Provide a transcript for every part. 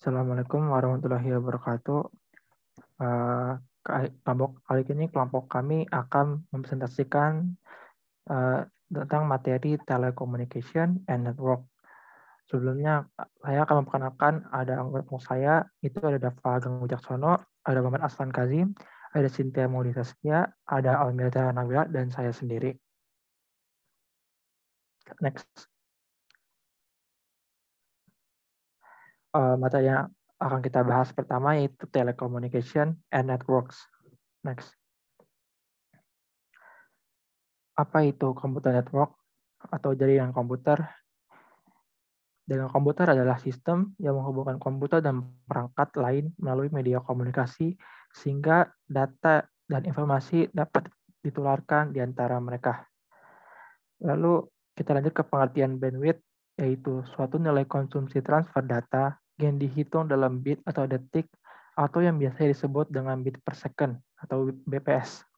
Assalamualaikum warahmatullahi wabarakatuh. Kali ini kelompok kami akan mempresentasikan tentang materi telecommunication and network. Sebelumnya, saya akan memperkenalkan ada anggota saya, itu ada Dava Ageng Wijaksono, ada Muhammad Aslan Kazim, ada Cynthia Mauli Saskia, ada Almirza Nabila, dan saya sendiri. Next. Materi yang akan kita bahas pertama yaitu telecommunication and networks. Next. Apa itu komputer network atau jaringan komputer? Jaringan komputer adalah sistem yang menghubungkan komputer dan perangkat lain melalui media komunikasi sehingga data dan informasi dapat ditularkan di antara mereka. Lalu kita lanjut ke pengertian bandwidth, yaitu suatu nilai konsumsi transfer data yang dihitung dalam bit atau detik atau yang biasa disebut dengan bit per second atau BPS.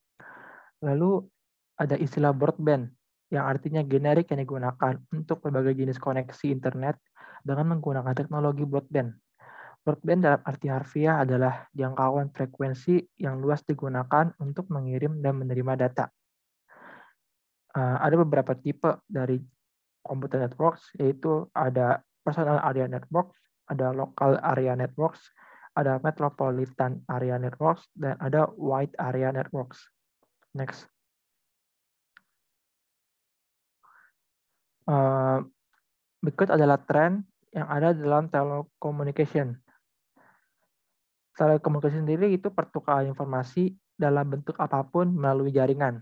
Lalu ada istilah broadband yang artinya generik yang digunakan untuk berbagai jenis koneksi internet dengan menggunakan teknologi broadband. Broadband dalam arti harfiah adalah jangkauan frekuensi yang luas digunakan untuk mengirim dan menerima data. Ada beberapa tipe dari computer networks, yaitu ada personal area networks, ada local area networks, ada metropolitan area networks, dan ada wide area networks. Next. Berikut adalah tren yang ada dalam telecommunication. Telekomunikasi sendiri itu pertukaran informasi dalam bentuk apapun melalui jaringan.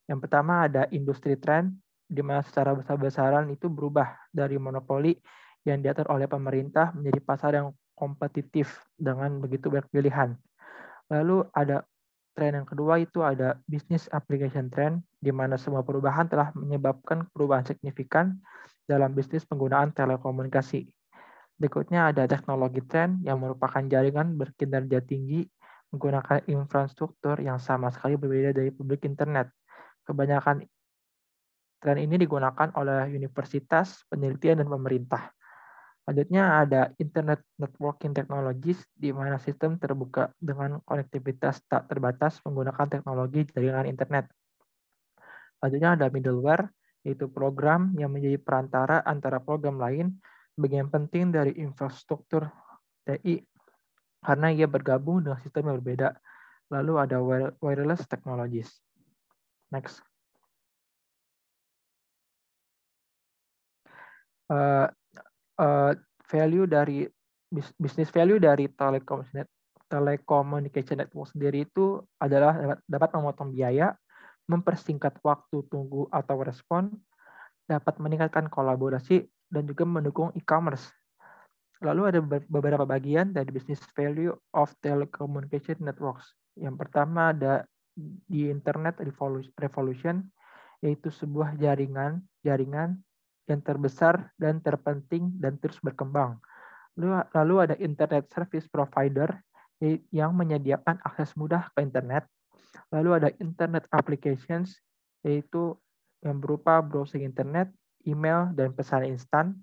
Yang pertama ada industri trend, di mana secara besar-besaran itu berubah dari monopoli yang diatur oleh pemerintah menjadi pasar yang kompetitif dengan begitu banyak pilihan. Lalu ada tren yang kedua itu ada business application trend, di mana semua perubahan telah menyebabkan perubahan signifikan dalam bisnis penggunaan telekomunikasi. Berikutnya ada teknologi trend yang merupakan jaringan berkinerja tinggi menggunakan infrastruktur yang sama sekali berbeda dari publik internet. Kebanyakan tren ini digunakan oleh universitas, penelitian, dan pemerintah. Selanjutnya ada Internet Networking Technologies, di mana sistem terbuka dengan konektivitas tak terbatas menggunakan teknologi jaringan internet. Selanjutnya ada middleware, yaitu program yang menjadi perantara antara program lain, bagian penting dari infrastruktur TI, karena ia bergabung dengan sistem yang berbeda. Lalu ada wireless technologies. Next. Value dari bisnis value dari telecommunication network sendiri itu adalah dapat memotong biaya, mempersingkat waktu tunggu atau respon, dapat meningkatkan kolaborasi, dan juga mendukung e-commerce. Lalu ada beberapa bagian dari bisnis value of telecommunication networks. Yang pertama ada di Internet Revolution, yaitu sebuah jaringan yang terbesar dan terpenting dan terus berkembang. Lalu ada Internet Service Provider yang menyediakan akses mudah ke internet. Lalu ada Internet Applications, yaitu yang berupa browsing internet, email, dan pesan instan.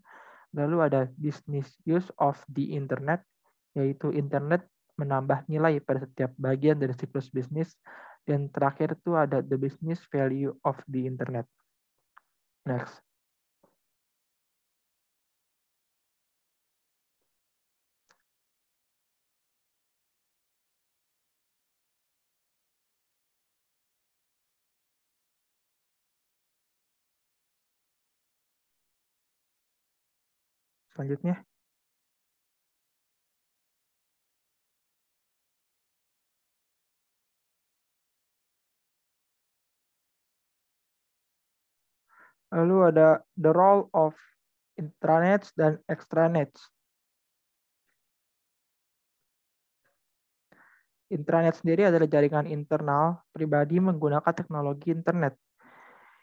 Lalu ada Business Use of the Internet, yaitu internet menambah nilai pada setiap bagian dari siklus bisnis. Dan terakhir itu ada the business value of the internet. Next. Selanjutnya. Lalu ada the role of intranets dan extranets. Intranet sendiri adalah jaringan internal pribadi menggunakan teknologi internet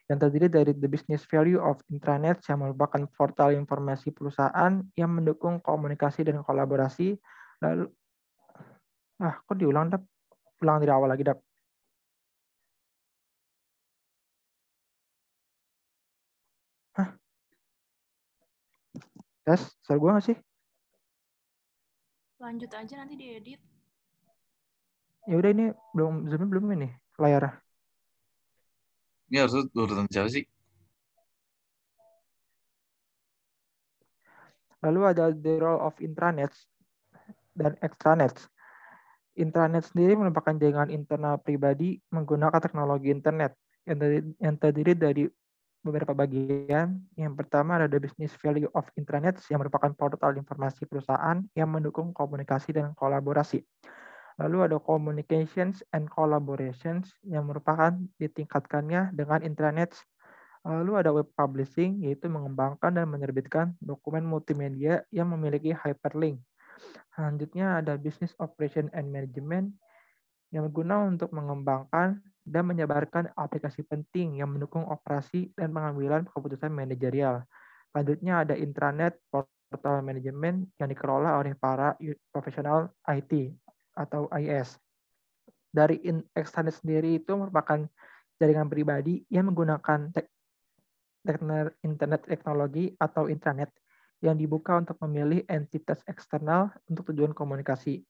yang terdiri dari the business value of intranet yang merupakan portal informasi perusahaan yang mendukung komunikasi dan kolaborasi. Lalu, kok diulang, Dap? Ulang dari awal lagi, Dap. Tes, suara gue nggak sih? Lanjut aja nanti diedit. Ya udah ini belum ini layar. Ini harus urutan siapa sih? Lalu ada the role of intranets dan extranets. Intranet sendiri merupakan jaringan internal pribadi menggunakan teknologi internet yang terdiri dari beberapa bagian. Yang pertama ada the business value of intranet yang merupakan portal informasi perusahaan yang mendukung komunikasi dan kolaborasi. Lalu ada communications and collaborations yang merupakan ditingkatkannya dengan intranet. Lalu ada web publishing, yaitu mengembangkan dan menerbitkan dokumen multimedia yang memiliki hyperlink. Selanjutnya ada business operation and management yang berguna untuk mengembangkan dan menyebarkan aplikasi penting yang mendukung operasi dan pengambilan keputusan manajerial. Selanjutnya ada intranet portal management yang dikelola oleh para profesional IT atau IS. Dari extranet sendiri itu merupakan jaringan pribadi yang menggunakan internet teknologi atau intranet yang dibuka untuk memilih entitas eksternal untuk tujuan komunikasi.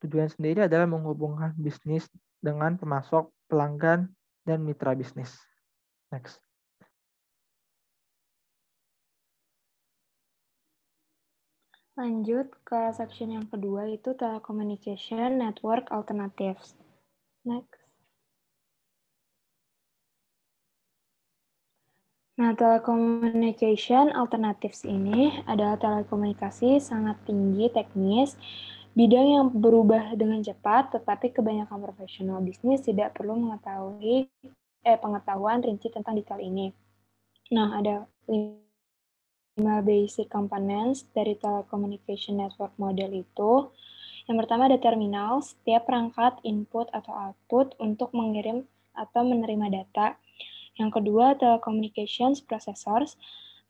Tujuan sendiri adalah menghubungkan bisnis dengan pemasok, pelanggan, dan mitra bisnis. Next. Lanjut ke section yang kedua, itu telecommunication network alternatives. Next. Nah, telecommunication alternatives ini adalah telekomunikasi sangat tinggi teknis, bidang yang berubah dengan cepat, tetapi kebanyakan profesional bisnis tidak perlu mengetahui pengetahuan rinci tentang detail ini. Nah, ada 5 basic components dari telecommunication network model itu. Yang pertama ada terminal, setiap perangkat input atau output untuk mengirim atau menerima data. Yang kedua, telecommunications processors,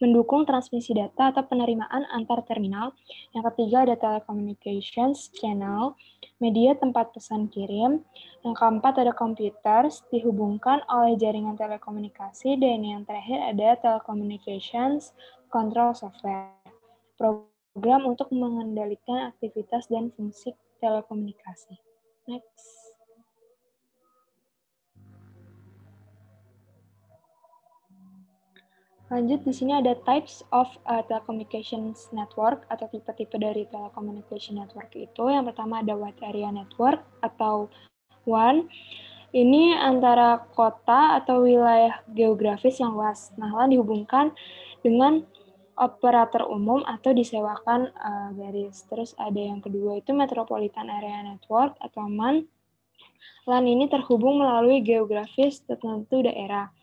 mendukung transmisi data atau penerimaan antar terminal. Yang ketiga, ada telecommunications channel, media tempat pesan kirim. Yang keempat, ada computers, dihubungkan oleh jaringan telekomunikasi. Dan yang terakhir, ada telecommunications control software, program untuk mengendalikan aktivitas dan fungsi telekomunikasi. Next. Lanjut, di sini ada types of telecommunications network atau tipe-tipe dari telecommunication network itu. Yang pertama ada wide area network atau WAN. Ini antara kota atau wilayah geografis yang luas. Nah, LAN dihubungkan dengan operator umum atau disewakan garis. Terus ada yang kedua itu metropolitan area network atau MAN. LAN ini terhubung melalui geografis tertentu daerah.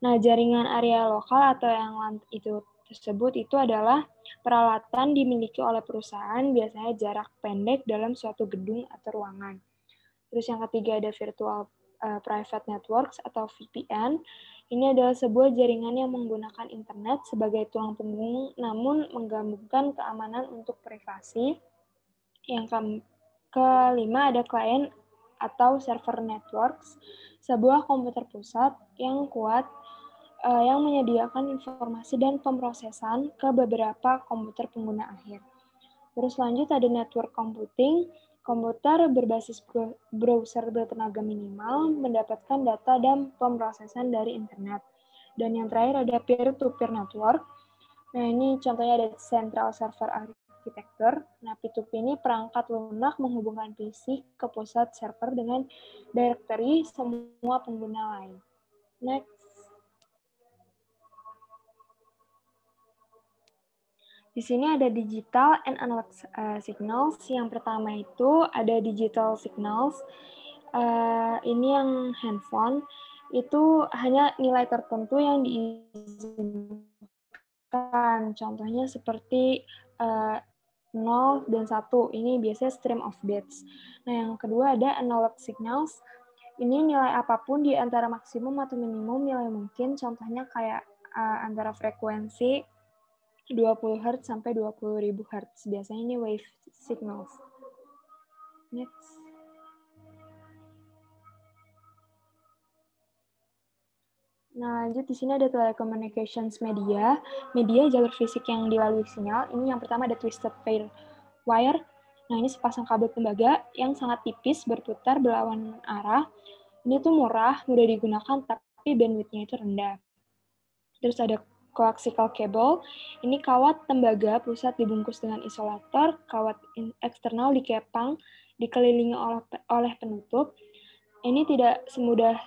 Nah, jaringan area lokal atau yang LAN itu tersebut itu adalah peralatan dimiliki oleh perusahaan, biasanya jarak pendek dalam suatu gedung atau ruangan. Terus yang ketiga ada virtual private networks atau VPN. Ini adalah sebuah jaringan yang menggunakan internet sebagai tulang punggung, namun menggabungkan keamanan untuk privasi. Yang kelima ada client atau server networks, sebuah komputer pusat yang kuat yang menyediakan informasi dan pemrosesan ke beberapa komputer pengguna akhir. Terus lanjut ada network computing, komputer berbasis browser bertenaga minimal mendapatkan data dan pemrosesan dari internet. Dan yang terakhir ada peer-to-peer network. Nah, ini contohnya ada central server architecture. Nah, P2P ini perangkat lunak menghubungkan PC ke pusat server dengan directory semua pengguna lain. Next. Di sini ada digital and analog signals. Yang pertama itu ada digital signals. Ini yang handphone. Itu hanya nilai tertentu yang diizinkan. Contohnya seperti 0 dan 1. Ini biasanya stream of bits. Nah, yang kedua ada analog signals. Ini nilai apapun di antara maksimum atau minimum nilai mungkin. Contohnya kayak antara frekuensi 20 Hz sampai 20.000 Hz. Biasanya ini wave signals. Next. Nah, lanjut di sini ada telecommunications media. Media jalur fisik yang dilalui sinyal. Ini yang pertama ada twisted pair wire. Nah, ini sepasang kabel tembaga yang sangat tipis berputar berlawanan arah. Ini tuh murah, mudah digunakan, tapi bandwidth-nya itu rendah. Terus ada coaxial cable. Ini kawat tembaga pusat dibungkus dengan isolator, kawat eksternal dikepang, dikelilingi oleh penutup. Ini tidak semudah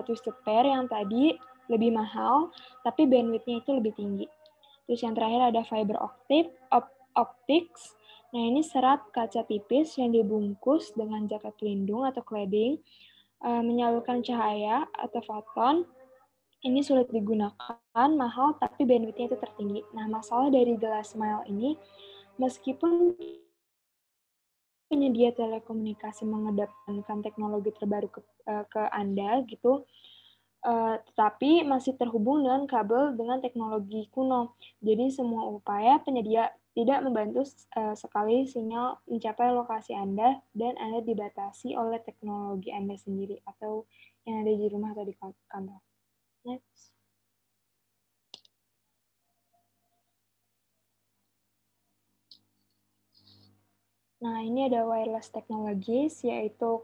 twisted pair yang tadi, lebih mahal, tapi bandwidth-nya itu lebih tinggi. Terus yang terakhir ada fiber optics. Nah, ini serat kaca tipis yang dibungkus dengan jaket pelindung atau cladding, menyalurkan cahaya atau foton. Ini sulit digunakan, mahal, tapi bandwidth-nya itu tertinggi. Nah, masalah dari the last mile ini, meskipun penyedia telekomunikasi mengedepankan teknologi terbaru ke Anda, gitu, tetapi masih terhubung dengan kabel dengan teknologi kuno. Jadi, semua upaya penyedia tidak membantu sekali sinyal mencapai lokasi Anda, dan Anda dibatasi oleh teknologi Anda sendiri, atau yang ada di rumah atau di kantor. Next. Nah, ini ada wireless technologies, yaitu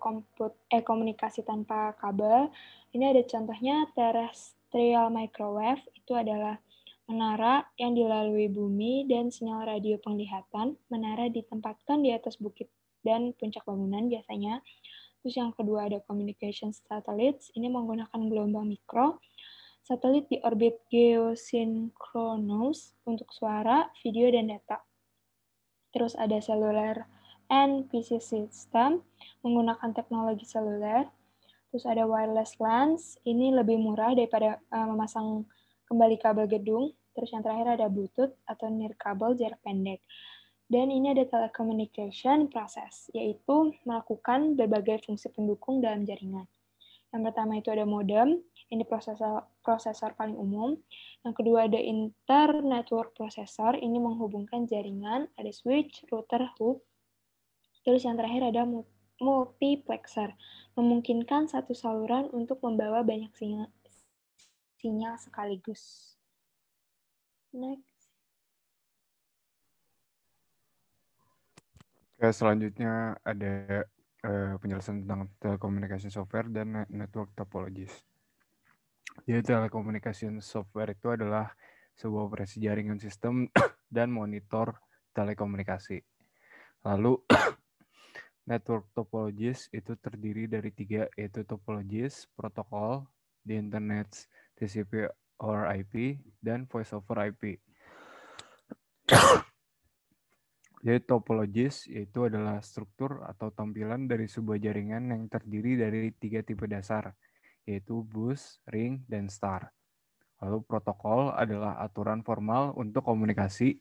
komunikasi tanpa kabel. Ini ada contohnya terrestrial microwave, itu adalah menara yang dilalui bumi dan sinyal radio penglihatan. Menara ditempatkan di atas bukit dan puncak bangunan biasanya. Terus yang kedua ada communication satellites, ini menggunakan gelombang mikro. Satelit di orbit geosynchronous untuk suara, video, dan data. Terus ada cellular and PC system menggunakan teknologi seluler. Terus ada wireless LANs, ini lebih murah daripada memasang kembali kabel gedung. Terus yang terakhir ada Bluetooth atau nirkabel jarak pendek. Dan ini ada telecommunication process, yaitu melakukan berbagai fungsi pendukung dalam jaringan. Yang pertama itu ada modem, ini prosesor paling umum. Yang kedua ada inter-network processor, ini menghubungkan jaringan, ada switch, router, hub. Terus yang terakhir ada multiplexer, memungkinkan satu saluran untuk membawa banyak sinyal sekaligus. Next. Selanjutnya ada penjelasan tentang telecommunication software dan network topologies. Jadi telecommunication software itu adalah sebuah operasi jaringan sistem dan monitor telekomunikasi. Lalu network topologies itu terdiri dari 3, yaitu topologies, protokol, di internet, TCP or IP, dan voice over IP. Jadi topologies yaitu adalah struktur atau tampilan dari sebuah jaringan yang terdiri dari 3 tipe dasar, yaitu bus, ring, dan star. Lalu protokol adalah aturan formal untuk komunikasi.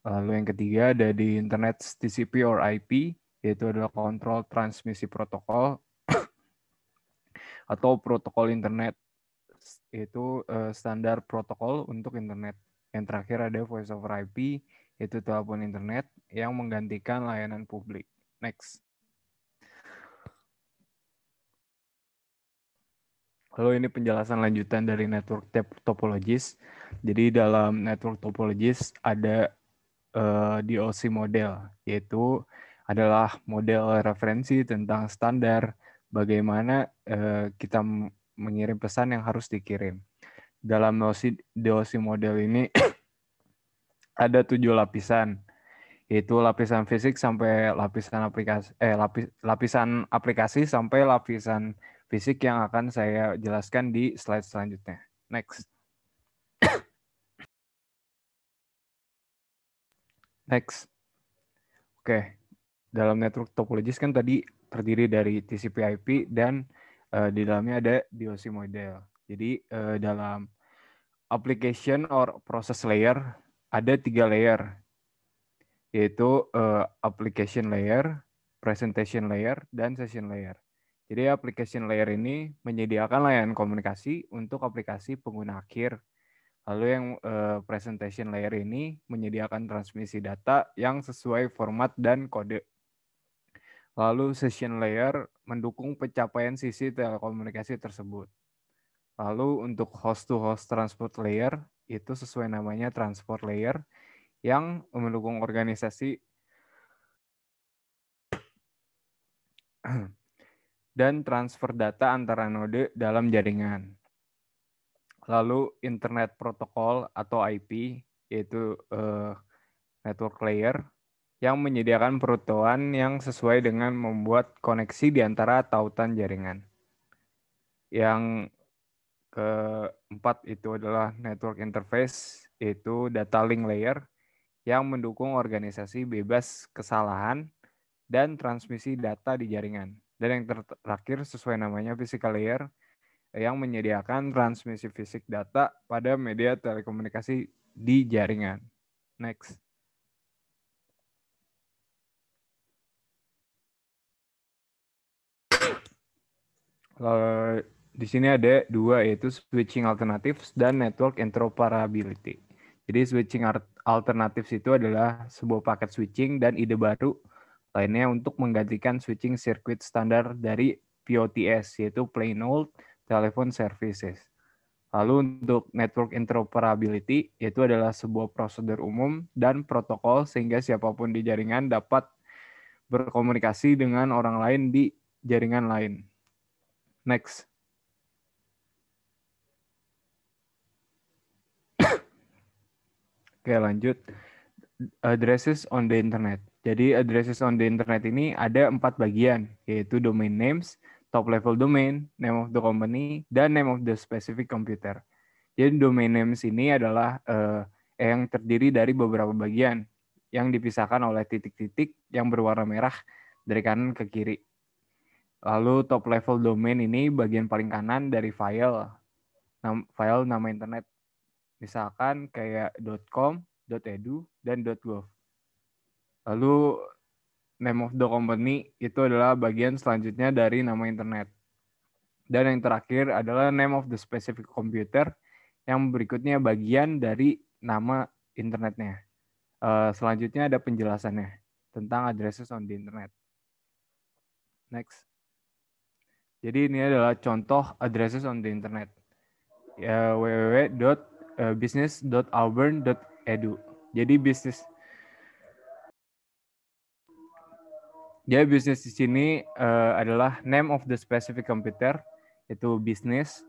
Lalu yang ketiga ada di internet TCP or IP, yaitu adalah kontrol transmisi protokol atau protokol internet, yaitu standar protokol untuk internet. Yang terakhir ada voice over IP, yaitu telepon internet yang menggantikan layanan publik. Next. Lalu ini penjelasan lanjutan dari network topologies. Jadi dalam network topologies ada DOC model, yaitu adalah model referensi tentang standar bagaimana kita mengirim pesan yang harus dikirim. Dalam DOC model ini ada 7 lapisan, yaitu lapisan fisik sampai lapisan aplikasi sampai lapisan fisik yang akan saya jelaskan di slide selanjutnya. Next. Next. Oke. Dalam network topologies kan tadi terdiri dari TCP/IP dan di dalamnya ada DOC model. Jadi dalam application or process layer ada 3 layer, yaitu application layer, presentation layer, dan session layer. Jadi application layer ini menyediakan layanan komunikasi untuk aplikasi pengguna akhir. Lalu yang presentation layer ini menyediakan transmisi data yang sesuai format dan kode. Lalu session layer mendukung pencapaian sisi telekomunikasi tersebut. Lalu untuk host-to-host transport layer, itu sesuai namanya transport layer, yang mendukung organisasi dan transfer data antara node dalam jaringan. Lalu Internet Protocol atau IP, yaitu network layer, yang menyediakan perutuan yang sesuai dengan membuat koneksi di antara tautan jaringan. Yang keempat itu adalah network interface, yaitu data link layer, yang mendukung organisasi bebas kesalahan dan transmisi data di jaringan. Dan yang terakhir sesuai namanya physical layer, yang menyediakan transmisi fisik data pada media telekomunikasi di jaringan. Next. Di sini ada dua, yaitu switching alternatives dan network interoperability. Jadi switching alternatives itu adalah sebuah paket switching dan ide baru lainnya untuk menggantikan switching circuit standar dari POTS, yaitu Plain Old Telephone Services. Lalu untuk network interoperability, yaitu adalah sebuah prosedur umum dan protokol sehingga siapapun di jaringan dapat berkomunikasi dengan orang lain di jaringan lain. Next. Oke, lanjut. Addresses on the Internet. Jadi addresses on the Internet ini ada 4 bagian, yaitu domain names, top level domain, name of the company, dan name of the specific computer. Jadi domain names ini adalah yang terdiri dari beberapa bagian yang dipisahkan oleh titik-titik yang berwarna merah dari kanan ke kiri. Lalu top level domain ini bagian paling kanan dari file nama internet. Misalkan kayak .com, .edu, dan .gov. Lalu name of the company itu adalah bagian selanjutnya dari nama internet. Dan yang terakhir adalah name of the specific computer, yang berikutnya bagian dari nama internetnya. Selanjutnya ada penjelasannya tentang addresses on the internet. Next. Jadi ini adalah contoh addresses on the internet. www.business.auburn.edu. Jadi bisnis di sini adalah name of the specific computer, itu bisnis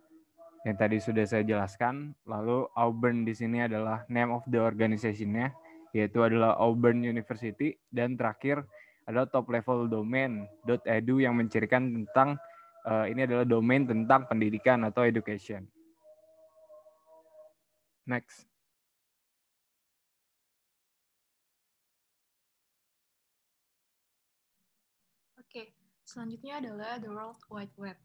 yang tadi sudah saya jelaskan. Lalu Auburn di sini adalah name of the organization-nya, yaitu adalah Auburn University. Dan terakhir adalah top level domain .edu yang mencirikan tentang ini adalah domain tentang pendidikan atau education. Next. Oke, selanjutnya adalah the World Wide Web.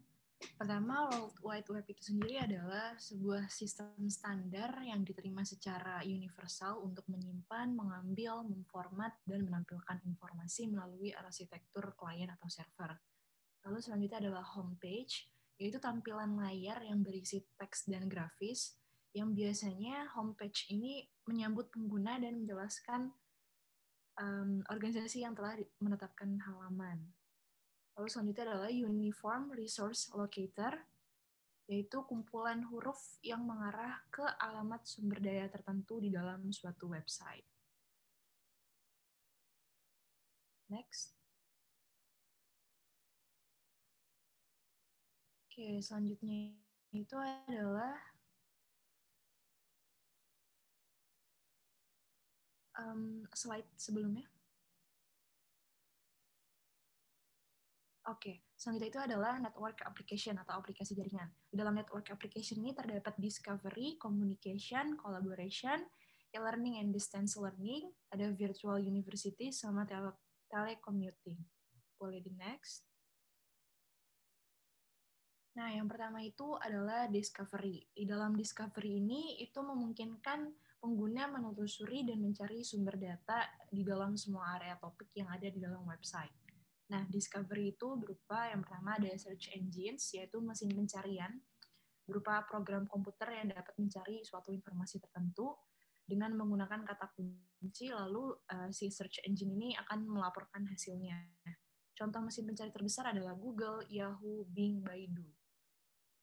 Pertama, World Wide Web itu sendiri adalah sebuah sistem standar yang diterima secara universal untuk menyimpan, mengambil, memformat, dan menampilkan informasi melalui arsitektur klien atau server. Lalu selanjutnya adalah homepage, yaitu tampilan layar yang berisi teks dan grafis, yang biasanya homepage ini menyambut pengguna dan menjelaskan organisasi yang telah menetapkan halaman. Lalu selanjutnya adalah Uniform Resource Locator, yaitu kumpulan huruf yang mengarah ke alamat sumber daya tertentu di dalam suatu website. Next. Oke, selanjutnya itu adalah slide sebelumnya. Oke, selanjutnya itu adalah network application atau aplikasi jaringan. Di dalam network application ini terdapat discovery, communication, collaboration, e-learning and distance learning, ada virtual university, sama telecommuting. Boleh di next. Nah, yang pertama itu adalah discovery. Di dalam discovery ini, itu memungkinkan pengguna menelusuri dan mencari sumber data di dalam semua area topik yang ada di dalam website. Nah, discovery itu berupa yang pertama ada search engines, yaitu mesin pencarian, berupa program komputer yang dapat mencari suatu informasi tertentu dengan menggunakan kata kunci, lalu si search engine ini akan melaporkan hasilnya. Contoh mesin pencari terbesar adalah Google, Yahoo, Bing, Baidu.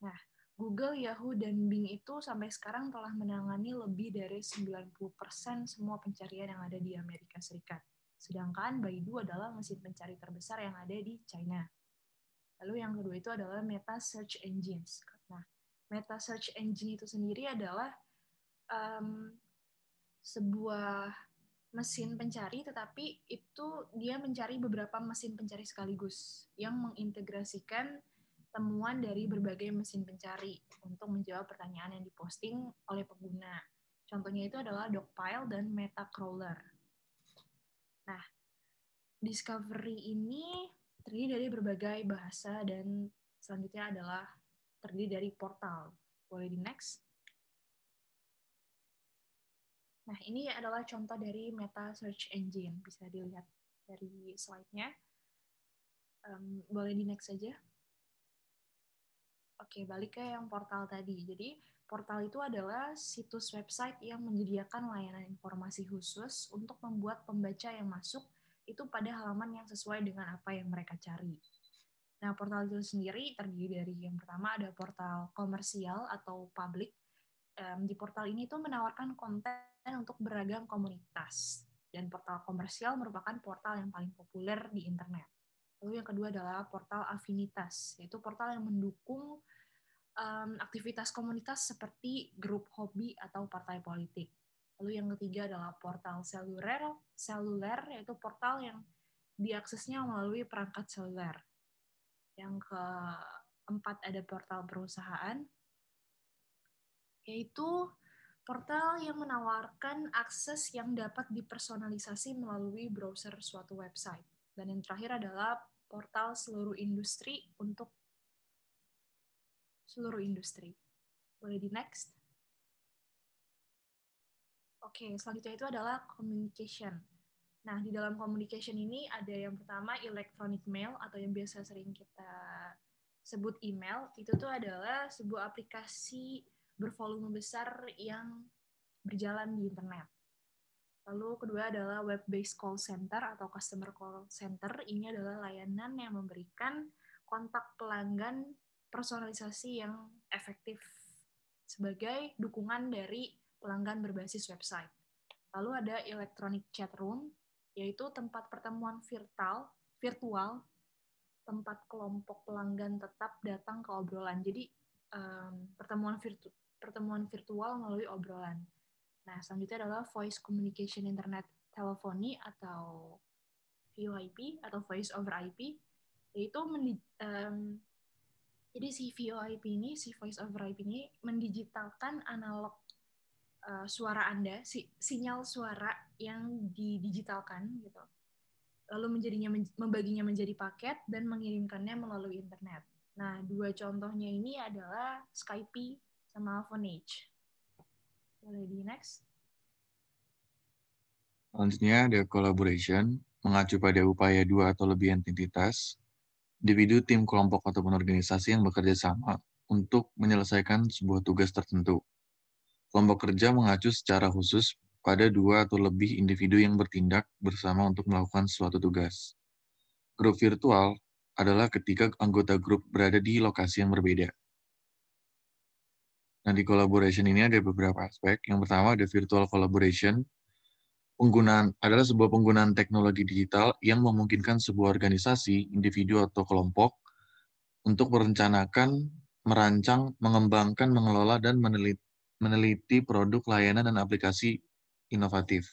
Nah, Google, Yahoo, dan Bing itu sampai sekarang telah menangani lebih dari 90% semua pencarian yang ada di Amerika Serikat. Sedangkan Baidu adalah mesin pencari terbesar yang ada di China. Lalu yang kedua itu adalah meta search engines. Nah, meta search engine itu sendiri adalah sebuah mesin pencari, tetapi itu dia mencari beberapa mesin pencari sekaligus yang mengintegrasikan temuan dari berbagai mesin pencari untuk menjawab pertanyaan yang diposting oleh pengguna. Contohnya itu adalah Dogpile dan Metacrawler. Nah, Discovery ini terdiri dari berbagai bahasa dan selanjutnya adalah terdiri dari portal. Boleh di next? Nah, ini adalah contoh dari meta search engine. Bisa dilihat dari slide-nya. Boleh di next saja. Oke, balik ke yang portal tadi. Jadi, portal itu adalah situs website yang menyediakan layanan informasi khusus untuk membuat pembaca yang masuk itu pada halaman yang sesuai dengan apa yang mereka cari. Nah, portal itu sendiri terdiri dari yang pertama ada portal komersial atau public. Di portal ini tuh menawarkan konten untuk beragam komunitas. Dan portal komersial merupakan portal yang paling populer di internet. Lalu yang kedua adalah portal afinitas, yaitu portal yang mendukung aktivitas komunitas seperti grup hobi atau partai politik. Lalu yang ketiga adalah portal seluler, yaitu portal yang diaksesnya melalui perangkat seluler. Yang keempat ada portal perusahaan, yaitu portal yang menawarkan akses yang dapat dipersonalisasi melalui browser suatu website. Dan yang terakhir adalah portal seluruh industri untuk seluruh industri. Boleh di next? Oke, selanjutnya itu adalah communication. Nah, di dalam communication ini ada yang pertama electronic mail atau yang biasa sering kita sebut email. Itu tuh adalah sebuah aplikasi bervolume besar yang berjalan di internet. Lalu kedua adalah web-based call center atau customer call center. Ini adalah layanan yang memberikan kontak pelanggan personalisasi yang efektif sebagai dukungan dari pelanggan berbasis website. Lalu ada electronic chat room, yaitu tempat pertemuan virtual, tempat kelompok pelanggan tetap datang ke obrolan. Jadi pertemuan virtual melalui obrolan. Nah, selanjutnya adalah voice communication internet telephony atau VoIP atau voice over IP, yaitu jadi si voice over IP ini mendigitalkan analog suara Anda, sinyal suara yang didigitalkan gitu. Lalu membaginya menjadi paket dan mengirimkannya melalui internet. Nah, dua contohnya ini adalah Skype sama Vonage. Boleh di next? Selanjutnya ada collaboration, mengacu pada upaya dua atau lebih entitas, individu, tim, kelompok, ataupun organisasi yang bekerja sama untuk menyelesaikan sebuah tugas tertentu. Kelompok kerja mengacu secara khusus pada dua atau lebih individu yang bertindak bersama untuk melakukan suatu tugas. Grup virtual adalah ketika anggota grup berada di lokasi yang berbeda. Nah, di collaboration ini ada beberapa aspek. Yang pertama ada virtual collaboration. Adalah sebuah penggunaan teknologi digital yang memungkinkan sebuah organisasi, individu, atau kelompok untuk merencanakan, merancang, mengembangkan, mengelola, dan meneliti produk, layanan, dan aplikasi inovatif.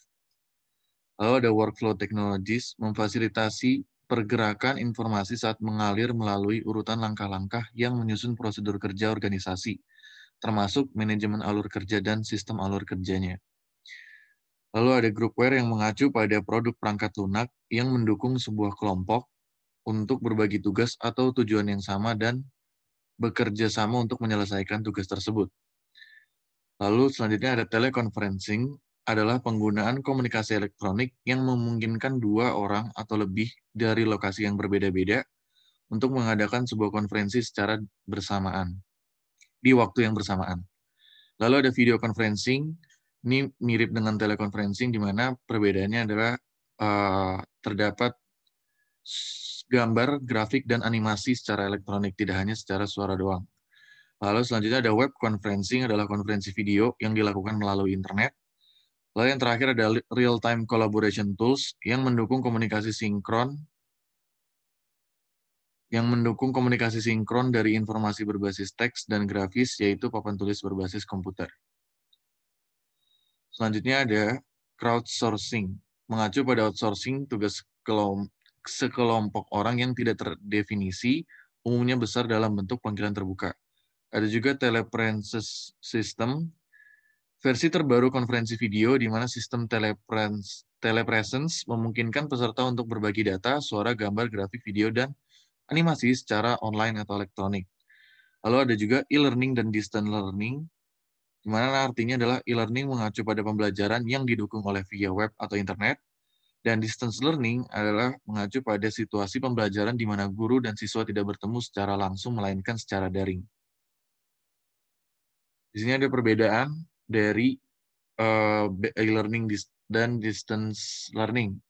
Lalu ada workflow technologies, memfasilitasi pergerakan informasi saat mengalir melalui urutan langkah-langkah yang menyusun prosedur kerja organisasi, termasuk manajemen alur kerja dan sistem alur kerjanya. Lalu ada groupware yang mengacu pada produk perangkat lunak yang mendukung sebuah kelompok untuk berbagi tugas atau tujuan yang sama dan bekerja sama untuk menyelesaikan tugas tersebut. Lalu selanjutnya ada teleconferencing, adalah penggunaan komunikasi elektronik yang memungkinkan dua orang atau lebih dari lokasi yang berbeda-beda untuk mengadakan sebuah konferensi secara bersamaan, di waktu yang bersamaan. Lalu ada video conferencing, ini mirip dengan teleconferencing, di mana perbedaannya adalah terdapat gambar, grafik, dan animasi secara elektronik, tidak hanya secara suara doang. Lalu selanjutnya ada web conferencing, adalah konferensi video yang dilakukan melalui internet. Lalu yang terakhir ada real-time collaboration tools yang mendukung komunikasi sinkron yang mendukung komunikasi sinkron dari informasi berbasis teks dan grafis, yaitu papan tulis berbasis komputer. Selanjutnya ada crowdsourcing. Mengacu pada outsourcing tugas sekelompok orang yang tidak terdefinisi, umumnya besar dalam bentuk panggilan terbuka. Ada juga telepresence system, versi terbaru konferensi video di mana sistem telepresence memungkinkan peserta untuk berbagi data, suara, gambar, grafik, video, dan animasi secara online atau elektronik. Lalu ada juga e-learning dan distance learning, di mana artinya adalah e-learning mengacu pada pembelajaran yang didukung oleh via web atau internet, dan distance learning adalah mengacu pada situasi pembelajaran di mana guru dan siswa tidak bertemu secara langsung, melainkan secara daring. Di sini ada perbedaan dari e-learning dan distance learning.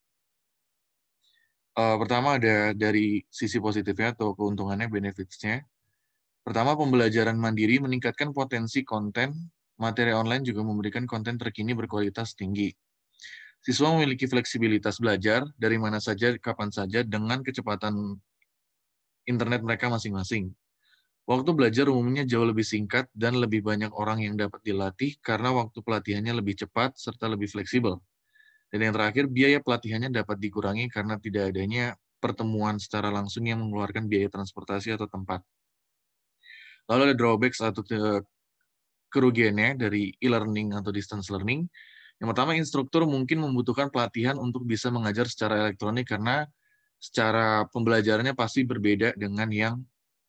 Pertama ada dari sisi positifnya atau keuntungannya, benefits-nya. Pertama, pembelajaran mandiri meningkatkan potensi konten. Materi online juga memberikan konten terkini berkualitas tinggi. Siswa memiliki fleksibilitas belajar dari mana saja, kapan saja, dengan kecepatan internet mereka masing-masing. Waktu belajar umumnya jauh lebih singkat dan lebih banyak orang yang dapat dilatih karena waktu pelatihannya lebih cepat serta lebih fleksibel. Dan yang terakhir, biaya pelatihannya dapat dikurangi karena tidak adanya pertemuan secara langsung yang mengeluarkan biaya transportasi atau tempat. Lalu ada drawbacks atau kerugiannya dari e-learning atau distance learning. Yang pertama, instruktur mungkin membutuhkan pelatihan untuk bisa mengajar secara elektronik karena secara pembelajarannya pasti berbeda dengan yang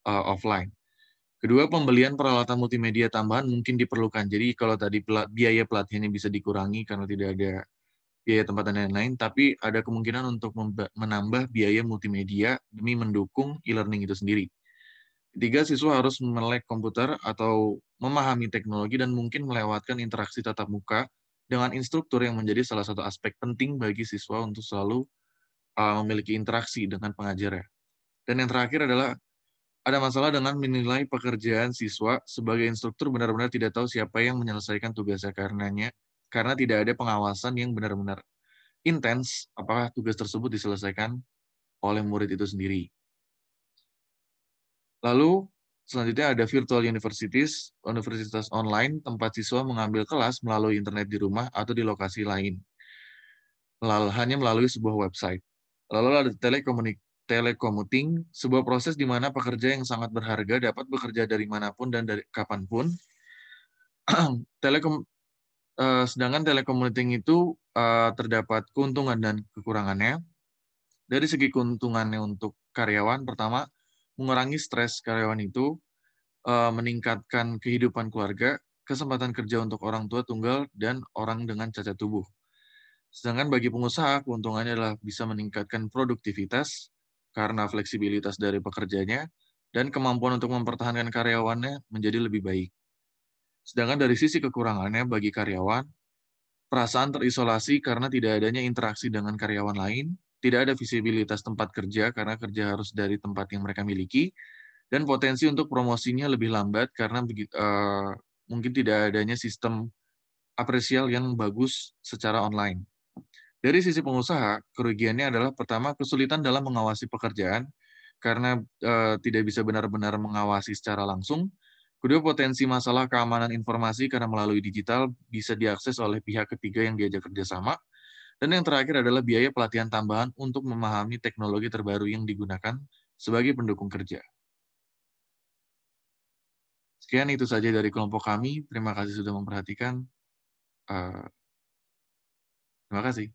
offline. Kedua, pembelian peralatan multimedia tambahan mungkin diperlukan. Jadi kalau tadi biaya pelatihannya bisa dikurangi karena tidak ada biaya tempat dan lain-lain, tapi ada kemungkinan untuk menambah biaya multimedia demi mendukung e-learning itu sendiri. Ketiga, siswa harus melek komputer atau memahami teknologi dan mungkin melewatkan interaksi tatap muka dengan instruktur yang menjadi salah satu aspek penting bagi siswa untuk selalu memiliki interaksi dengan pengajarnya. Dan yang terakhir adalah ada masalah dengan menilai pekerjaan siswa. Sebagai instruktur benar-benar tidak tahu siapa yang menyelesaikan tugasnya karena tidak ada pengawasan yang benar-benar intens apakah tugas tersebut diselesaikan oleh murid itu sendiri. Lalu selanjutnya ada virtual universities, universitas online, tempat siswa mengambil kelas melalui internet di rumah atau di lokasi lain, hanya melalui sebuah website. Lalu ada telecommuting, sebuah proses di mana pekerja yang sangat berharga dapat bekerja dari manapun dan dari kapanpun. Sedangkan telecommuting itu terdapat keuntungan dan kekurangannya. Dari segi keuntungannya untuk karyawan, pertama, mengurangi stres karyawan itu, meningkatkan kehidupan keluarga, kesempatan kerja untuk orang tua tunggal, dan orang dengan cacat tubuh. Sedangkan bagi pengusaha, keuntungannya adalah bisa meningkatkan produktivitas karena fleksibilitas dari pekerjanya, dan kemampuan untuk mempertahankan karyawannya menjadi lebih baik. Sedangkan dari sisi kekurangannya bagi karyawan, perasaan terisolasi karena tidak adanya interaksi dengan karyawan lain, tidak ada visibilitas tempat kerja karena kerja harus dari tempat yang mereka miliki, dan potensi untuk promosinya lebih lambat karena mungkin tidak adanya sistem apresial yang bagus secara online. Dari sisi pengusaha, kerugiannya adalah pertama, kesulitan dalam mengawasi pekerjaan karena tidak bisa benar-benar mengawasi secara langsung. Kedua, potensi masalah keamanan informasi karena melalui digital bisa diakses oleh pihak ketiga yang diajak kerjasama. Dan yang terakhir adalah biaya pelatihan tambahan untuk memahami teknologi terbaru yang digunakan sebagai pendukung kerja. Sekian itu saja dari kelompok kami. Terima kasih sudah memperhatikan. Terima kasih.